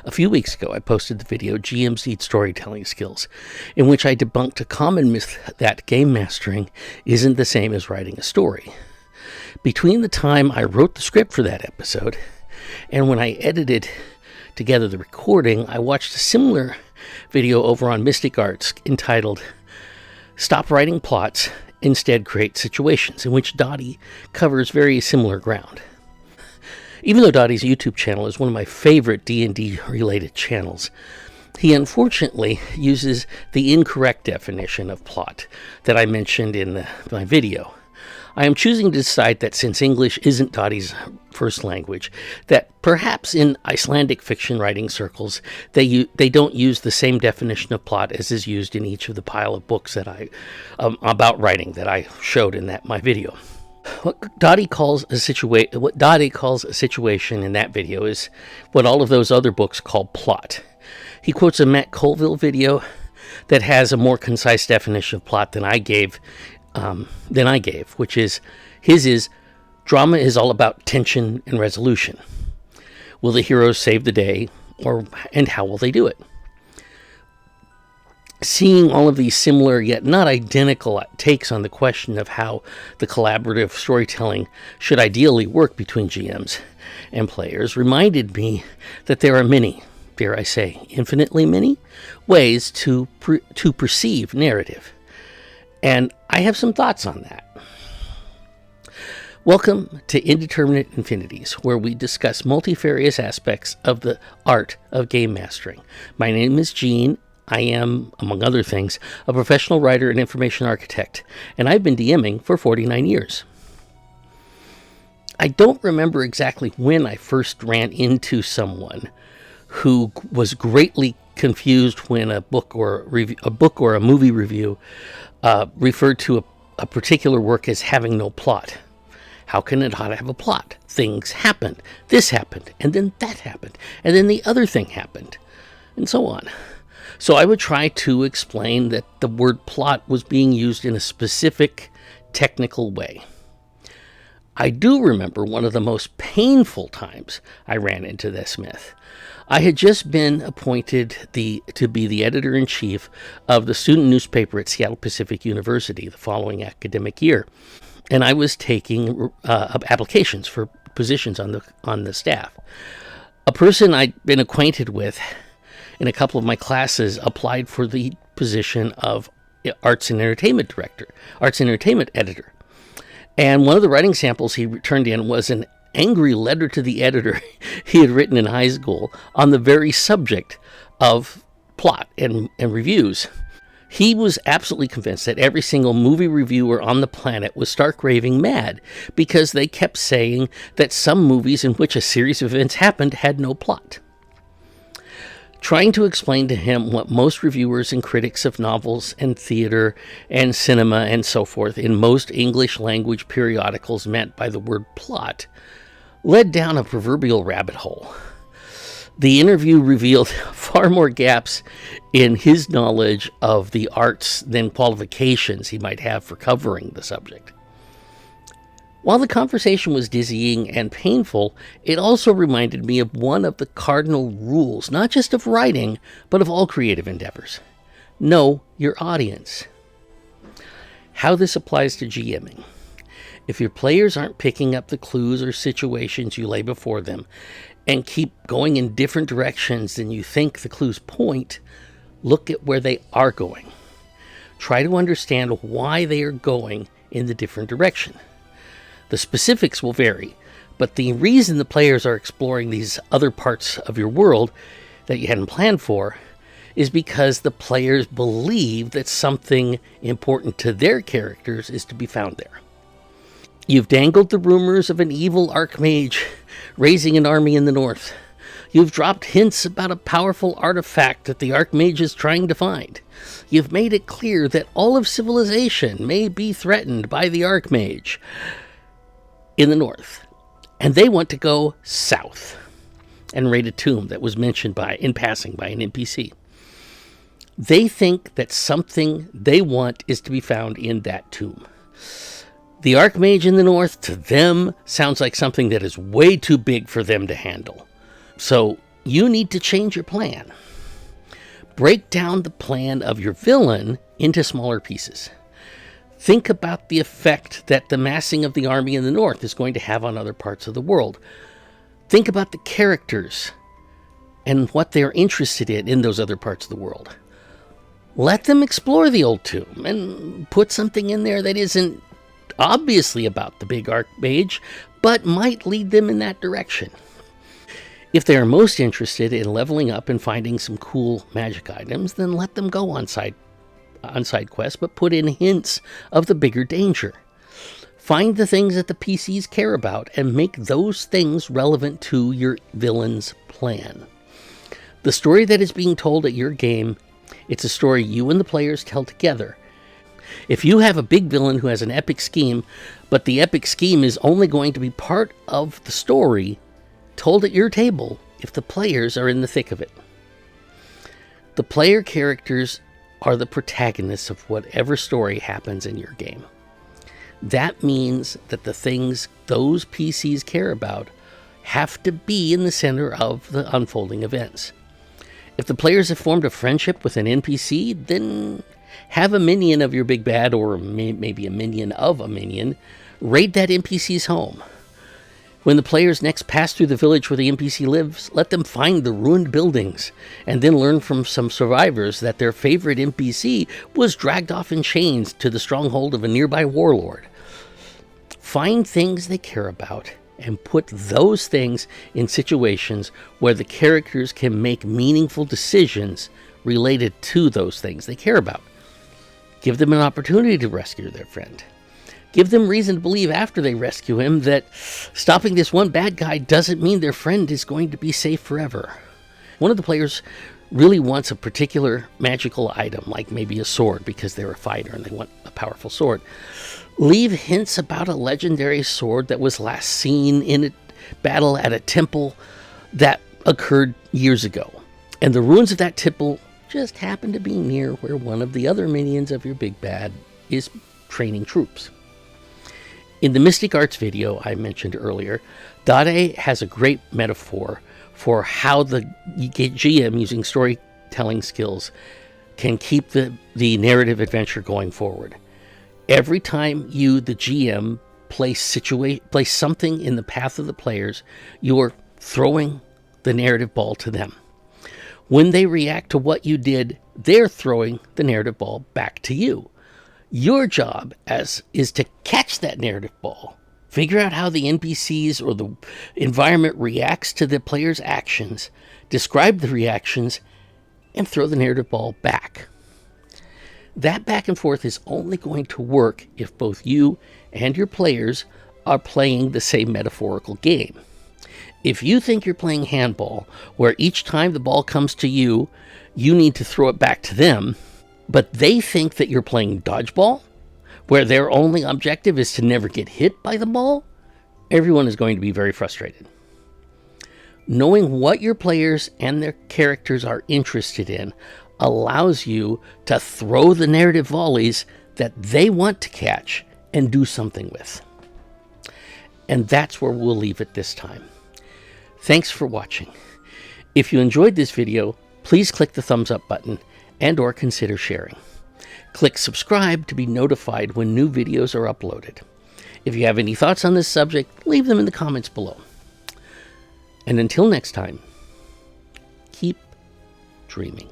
A few weeks ago, I posted the video GMs Need Storytelling Skills, in which I debunked a common myth that game mastering isn't the same as writing a story. Between the time I wrote the script for that episode and when I edited together the recording, I watched a similar video over on Mystic Arts entitled Stop Writing Plots, Instead Create Situations, in which Daði covers very similar ground. Even though Daði's YouTube channel is one of my favorite D&D related channels, he unfortunately uses the incorrect definition of plot that I mentioned in my video. I am choosing to decide that since English isn't Daði's first language, that perhaps in Icelandic fiction writing circles, they don't use the same definition of plot as is used in each of the pile of books that about writing that I showed in my video. What Daði calls a situation in that video is what all of those other books call plot. He quotes a Matt Colville video that has a more concise definition of plot than I gave, which is his is drama is all about tension and resolution. Will the heroes save the day, and how will they do it? Seeing all of these similar yet not identical takes on the question of how the collaborative storytelling should ideally work between GMs and players reminded me that there are many, dare I say, infinitely many, ways to perceive narrative. And I have some thoughts on that. Welcome to Indeterminate Infinities, where we discuss multifarious aspects of the art of game mastering. My name is Gene. I am, among other things, a professional writer and information architect, and I've been DMing for 49 years. I don't remember exactly when I first ran into someone who was greatly confused when a book or a movie review referred to a particular work as having no plot. How can it not have a plot? Things happened. This happened, and then that happened, and then the other thing happened, and so on. So I would try to explain that the word plot was being used in a specific technical way. I do remember one of the most painful times I ran into this myth. I had just been appointed to be the editor-in-chief of the student newspaper at Seattle Pacific University the following academic year, and I was taking applications for positions on the staff. A person I'd been acquainted with in a couple of my classes applied for the position of arts and entertainment editor. And one of the writing samples he turned in was an angry letter to the editor he had written in high school on the very subject of plot and reviews. He was absolutely convinced that every single movie reviewer on the planet was stark raving mad because they kept saying that some movies in which a series of events happened had no plot. Trying to explain to him what most reviewers and critics of novels and theater and cinema and so forth in most English language periodicals meant by the word plot led down a proverbial rabbit hole. The interview revealed far more gaps in his knowledge of the arts than qualifications he might have for covering the subject. While the conversation was dizzying and painful, it also reminded me of one of the cardinal rules, not just of writing, but of all creative endeavors. Know your audience. How this applies to GMing. If your players aren't picking up the clues or situations you lay before them and keep going in different directions than you think the clues point, look at where they are going. Try to understand why they are going in the different direction. The specifics will vary, but the reason the players are exploring these other parts of your world that you hadn't planned for is because the players believe that something important to their characters is to be found there. You've dangled the rumors of an evil archmage raising an army in the north. You've dropped hints about a powerful artifact that the archmage is trying to find. You've made it clear that all of civilization may be threatened by the archmage in the north, and they want to go south and raid a tomb that was mentioned in passing by an NPC. They think that something they want is to be found in that tomb. The archmage in the north, to them, sounds like something that is way too big for them to handle. So you need to change your plan. Break down the plan of your villain into smaller pieces. Think about the effect that the massing of the army in the north is going to have on other parts of the world. Think about the characters and what they're interested in those other parts of the world. Let them explore the old tomb and put something in there that isn't obviously about the big archmage, but might lead them in that direction. If they are most interested in leveling up and finding some cool magic items, then let them go on side quests, but put in hints of the bigger danger. Find the things that the PCs care about and make those things relevant to your villain's plan. The story that is being told at your game, it's a story you and the players tell together. If you have a big villain who has an epic scheme, but the epic scheme is only going to be part of the story told at your table if the players are in the thick of it. The player characters are the protagonists of whatever story happens in your game. That means that the things those PCs care about have to be in the center of the unfolding events. If the players have formed a friendship with an NPC, then have a minion of your big bad, or maybe a minion of a minion, raid that NPC's home. When the players next pass through the village where the NPC lives, let them find the ruined buildings, and then learn from some survivors that their favorite NPC was dragged off in chains to the stronghold of a nearby warlord. Find things they care about, and put those things in situations where the characters can make meaningful decisions related to those things they care about. Give them an opportunity to rescue their friend. Give them reason to believe after they rescue him that stopping this one bad guy doesn't mean their friend is going to be safe forever. One of the players really wants a particular magical item, like maybe a sword, because they're a fighter and they want a powerful sword. Leave hints about a legendary sword that was last seen in a battle at a temple that occurred years ago. And the ruins of that temple just happen to be near where one of the other minions of your big bad is training troops. In the Mystic Arts video I mentioned earlier, Daði has a great metaphor for how the GM using storytelling skills can keep the narrative adventure going forward. Every time you, the GM, place something in the path of the players, you're throwing the narrative ball to them. When they react to what you did, they're throwing the narrative ball back to you. Your job is to catch that narrative ball, figure out how the NPCs or the environment reacts to the player's actions, describe the reactions, and throw the narrative ball back. That back and forth is only going to work if both you and your players are playing the same metaphorical game. If you think you're playing handball, where each time the ball comes to you, you need to throw it back to them, but they think that you're playing dodgeball, where their only objective is to never get hit by the ball, everyone is going to be very frustrated. Knowing what your players and their characters are interested in allows you to throw the narrative volleys that they want to catch and do something with. And that's where we'll leave it this time. Thanks for watching. If you enjoyed this video, please click the thumbs up button and/or consider sharing. Click subscribe to be notified when new videos are uploaded. If you have any thoughts on this subject, leave them in the comments below. And until next time, keep dreaming.